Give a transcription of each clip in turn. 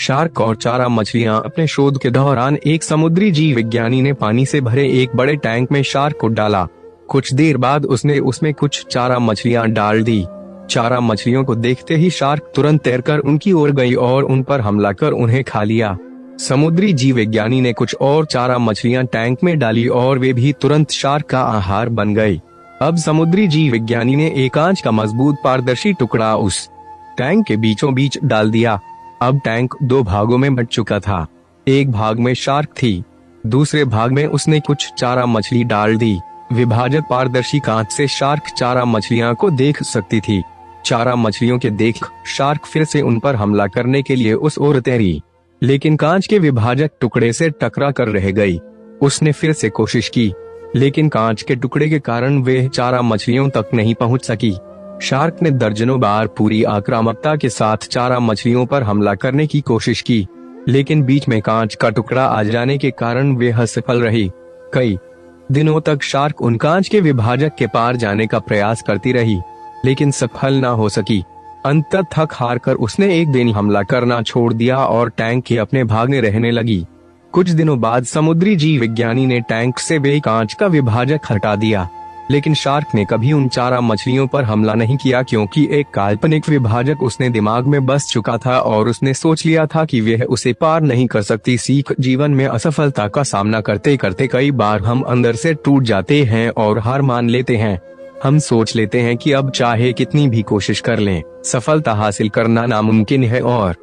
Shark और चारा मछलियां। अपने शोध के दौरान एक समुद्री जीव विज्ञानी ने पानी से भरे एक बड़े टैंक में शार्क को डाला। कुछ देर बाद उसने उसमें कुछ चारा मछलियां डाल दी। चारा मछलियों को देखते ही शार्क तुरंत तैरकर उनकी ओर गई और उन पर हमला कर उन्हें खा लिया। समुद्री जीव विज्ञानी ने कुछ और चारा मछलियां टैंक में डाली और वे भी तुरंत शार्क का आहार बन गई। अब समुद्री जीव विज्ञानी ने एक कांच का मजबूत पारदर्शी टुकड़ा उस टैंक के बीचों बीच डाल दिया। अब टैंक दो भागों में बंट चुका था। एक भाग में शार्क थी, दूसरे भाग में उसने कुछ चारा मछली डाल दी। विभाजक पारदर्शी कांच से शार्क चारा मछलियां को देख सकती थी। चारा मछलियों के देख शार्क फिर से उन पर हमला करने के लिए उस ओर तैरी, लेकिन कांच के विभाजक टुकड़े से टकरा कर रह गई। उसने फिर से कोशिश की, लेकिन कांच के टुकड़े के कारण वे चारा मछलियों तक नहीं पहुंच सकी। शार्क ने दर्जनों बार पूरी आक्रामकता के साथ चारा मछलियों पर हमला करने की कोशिश की, लेकिन बीच में कांच का टुकड़ा आ जाने के कारण वे असफल रही। कई दिनों तक शार्क उन कांच के विभाजक के पार जाने का प्रयास करती रही, लेकिन सफल न हो सकी। अंततः थक हार कर उसने एक दिन हमला करना छोड़ दिया और टैंक के अपने भाग में रहने लगी। कुछ दिनों बाद समुद्री जीव विज्ञानी ने टैंक से वे कांच का विभाजक हटा दिया, लेकिन शार्क ने कभी उन चारा मछलियों पर हमला नहीं किया, क्योंकि एक काल्पनिक विभाजक उसने दिमाग में बस चुका था और उसने सोच लिया था कि वह उसे पार नहीं कर सकती। सीख: जीवन में असफलता का सामना करते करते कई बार हम अंदर से टूट जाते हैं और हार मान लेते हैं। हम सोच लेते हैं कि अब चाहे कितनी भी कोशिश कर लें, सफलता हासिल करना नामुमकिन है, और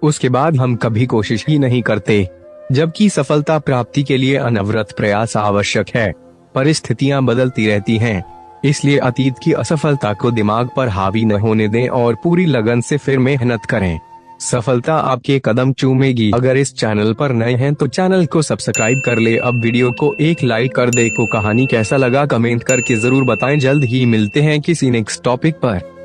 उसके बाद हम कभी कोशिश ही नहीं करते, जबकि सफलता प्राप्ति के लिए अनवरत प्रयास आवश्यक है। परिस्थितियां बदलती रहती हैं, इसलिए अतीत की असफलता को दिमाग पर हावी न होने दें और पूरी लगन से फिर मेहनत करें। सफलता आपके कदम चूमेगी। अगर इस चैनल पर नए हैं तो चैनल को सब्सक्राइब कर ले। अब वीडियो को एक लाइक कर दे। को कहानी कैसा लगा कमेंट करके जरूर बताएं। जल्द ही मिलते हैं किसी नेक्स्ट टॉपिक पर।